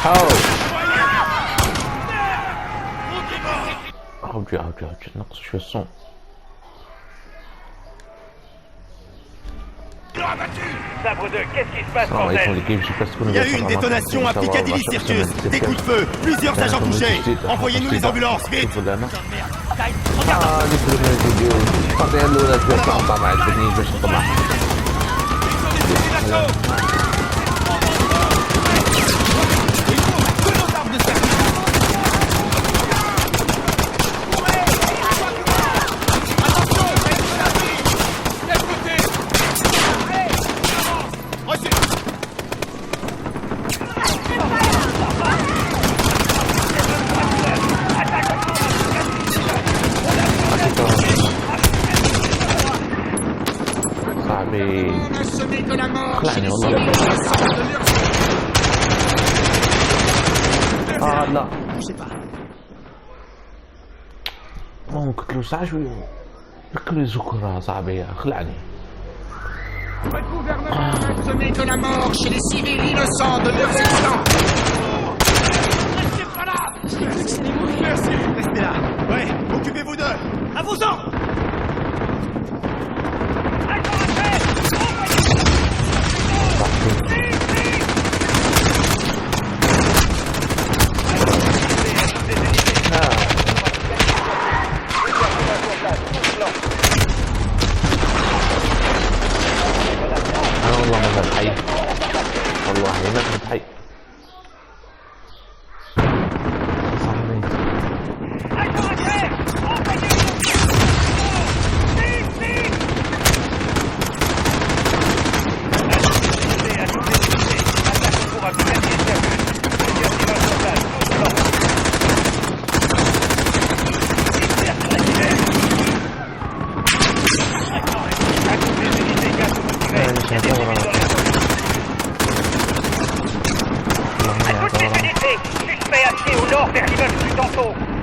عاودي نقص شويه الصون. Il y a eu une détonation à Piccadilly Circus. Des coups de feu, plusieurs agents touchés. Envoyez-nous les ambulances, vite. خلعني والله. لا ممكن لو ساعة شوية لكل زكرة صعبة خلعني. Votre gouvernement semé de la mort chez les civils innocents de leurs existants. Restez pas là. Merci. Restez là. Ouais, occupez-vous d'eux. À vos ordres. والله ما كنت حي.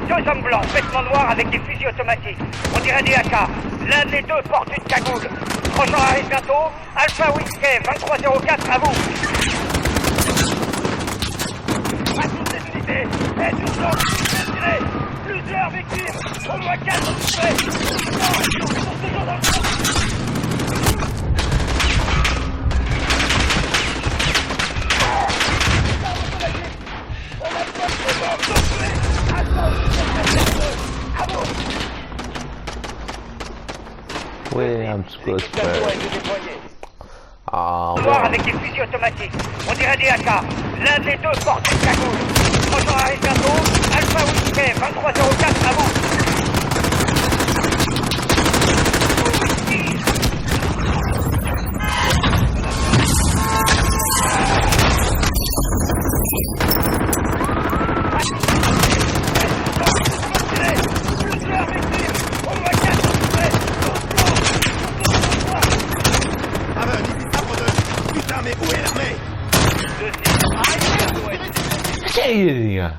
Deux hommes blancs, vêtements noirs avec des fusils automatiques. On dirait des AK. L'un des deux porte une cagoule. Grosjean arrive bientôt. Alpha Whiskey 2304 à vous. À toutes les unités. Aide urgente. Tirez. Plusieurs victimes. Au moins 4 suspects. Ils sont toujours dans le fond. Oui, un petit peu. Noir avec des fusils automatiques. On dirait des AK. L'un des deux porte une cagoule. Grosjean arrive bientôt. Alpha Whiskey 2304 à vous. Cheirinha.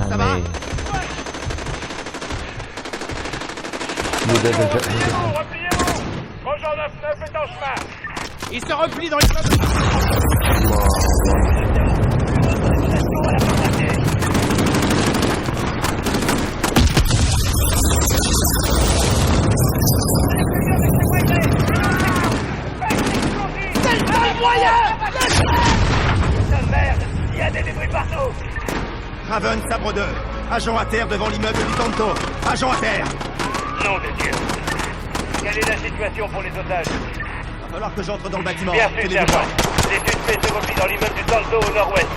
Ça va? Repliez-vous! Grosjean 9-9 est en chemin! Il se replie dans les... Putain de merde! Il y a des débris partout! Raven, sabre 2. Agent à terre devant l'immeuble du Tanto. Agent à terre. Nom de Dieu. Quelle est la situation pour les otages? Va falloir que j'entre dans le bâtiment. Bien sûr, Tenez-vous sergent. prêts. Les suspects se replient dans l'immeuble du Tanto au nord-ouest.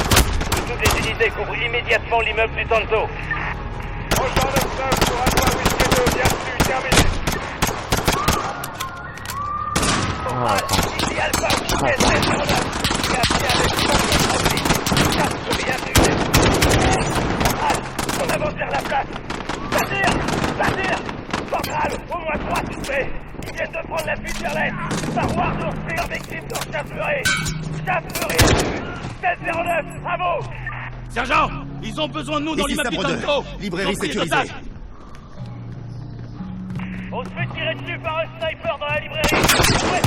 Toutes les unités couvrent immédiatement l'immeuble du Tanto. Prochain obstacle pour Alpha Whiskey 2, bien reçu, terminé. Ici Alpha Whiskey 709. Capté avec bien vu. On avance vers la place. Badir! Central, au moins 3 suspects. Ils viennent de prendre la fuite vers l'est. Savoir d'ours en victime dans Chafferie. 709, bravo! Sergent, ils ont besoin de nous dans Ici l'immeuble du sabre 2. Tanto. Librairie sécurisée. On se fait tirer dessus par un sniper dans la librairie. Ouais.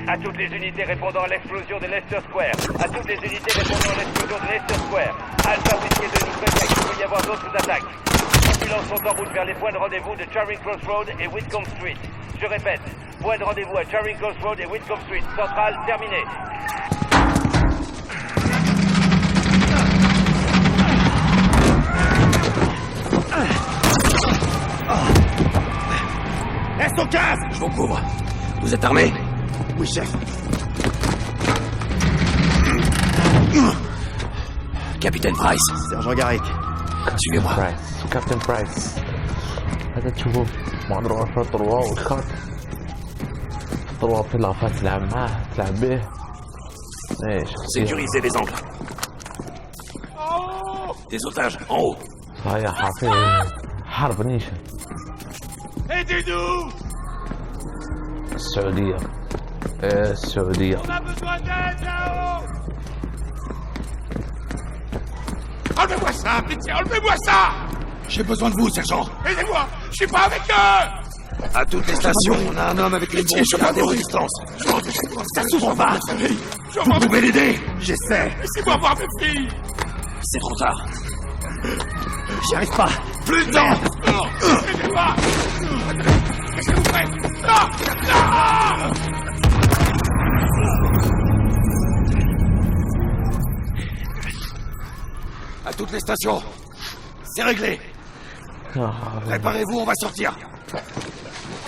À toutes les unités répondant à l'explosion de Leicester Square. À toutes les unités répondant à l'explosion de Leicester Square. Alpha Whiskey 2 nous prévient qu'il peut y avoir d'autres attaques. Les ambulances sont en route vers les points de rendez-vous de Charing Cross Road et Whitcomb Street. Je répète, point de rendez-vous à Charing Cross Road et Whitcomb Street. Centrale, terminé. SO15. Je vous couvre. Vous êtes armés? Oui, chef. Capitaine Price, Sergent Garrick. suivez-moi. برايس كابتن برايس. هذا تشوفوا ما عمره عرفة طلوع وكات طلوع في لافات تلعب معاه تلعب به. ايش Sécurisez les angles. Des otages, en haut. هيا حافظ حرب نيشان. Aidez-nous! السعودية. ايه السعودية. On a besoin d'aide là-haut! Enlevez-moi ça, pitié, enlevez-moi ça! J'ai besoin de vous, sergent. Aidez-moi! Je suis pas avec eux! À toutes les stations, on a un homme avec les Pitié, bombes. je Gardez peux vos mourir. distances. Ça s'ouvre pas. Vous pouvez l'aider? J'essaie. Laissez-moi voir mes filles! C'est trop tard. J'y arrive pas. Plus de temps. Non! Aidez-moi! Qu'est-ce que vous faites? Non! Non! À toutes les stations. C'est réglé. Préparez-vous, on va sortir.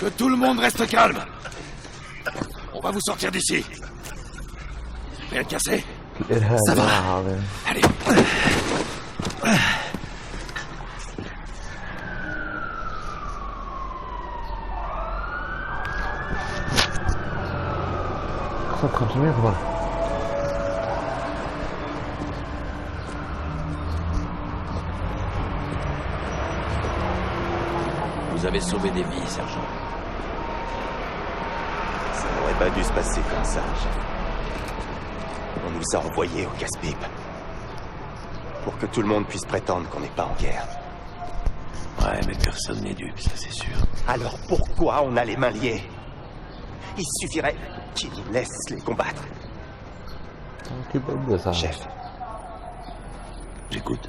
Que tout le monde reste calme. On va vous sortir d'ici. Rien de cassé? Ça va. Allez. خذ 500 خذ. Vous avez sauvé des vies, sergent. Ça n'aurait pas dû se passer comme ça, chef. On nous a envoyés au casse-pipe. Pour que tout le monde puisse prétendre qu'on n'est pas en guerre. Ouais, mais personne n'est dupe, ça c'est sûr. Alors pourquoi on a les mains liées? Il suffirait qu'ils nous laissent les combattre. Chef, J'écoute.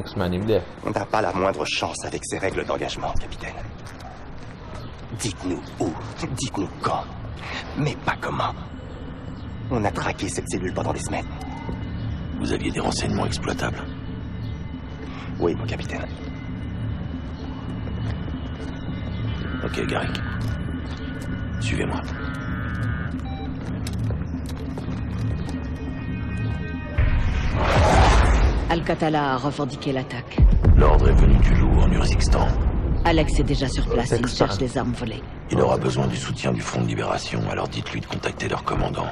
اسمعني مليح. on n'a pas la moindre chance avec ces règles d'engagement, capitaine. Dites-nous où, dites-nous quand, mais pas comment. On a traqué cette cellule pendant des semaines. Vous aviez des renseignements exploitables? Oui, mon capitaine. Ok, Garrick. Suivez-moi. Al-Qatala a revendiqué l'attaque. L'ordre est venu du loup en Urzikstan. Alex est déjà sur place, il cherche les armes volées. Il aura besoin du soutien du Front de Libération, alors dites-lui de contacter leur commandant.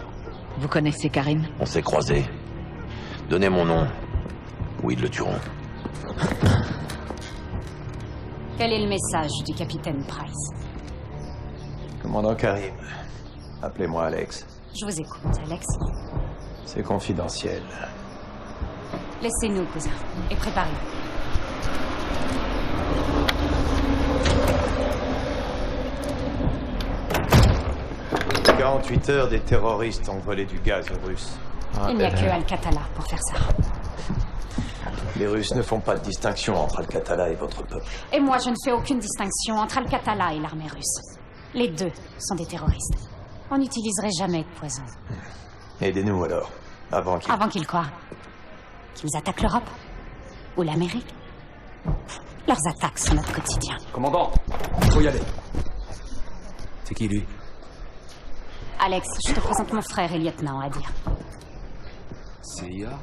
Vous connaissez Karim? On s'est croisés. Donnez mon nom, ou ils le tueront. Quel est le message du capitaine Price? Commandant Karim, appelez-moi Alex. Je vous écoute, Alex. C'est confidentiel. Laissez-nous, cousin, et préparez-vous. 48 heures, des terroristes ont volé du gaz aux Russes. Il n'y a que Al-Qatala pour faire ça. Les Russes ne font pas de distinction entre Al-Qatala et votre peuple. Et moi, je ne fais aucune distinction entre Al-Qatala et l'armée russe. Les deux sont des terroristes. On n'utiliserait jamais de poison. Aidez-nous alors, avant qu'il... Avant qu'ils quoi? Qu'ils attaquent l'Europe? Ou l'Amérique? Leurs attaques sont notre quotidien. Commandant, faut y aller. C'est qui lui? Alex, je te présente mon frère et lieutenant, à dire. CIA?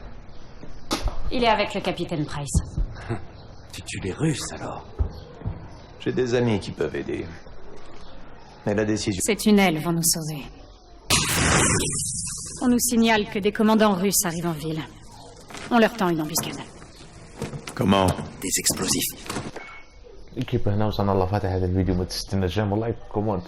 Il est avec le capitaine Price. Tu tues les Russes alors? J'ai des amis qui peuvent aider. Mais la décision... Ces tunnels vont nous sauver. On nous signale que des commandants russes arrivent en ville. On leur tend une embuscade. Comment? Des explosifs. كيف هنا وصلنا لفتح هذا الفيديو ما تستنى جام والله كومنت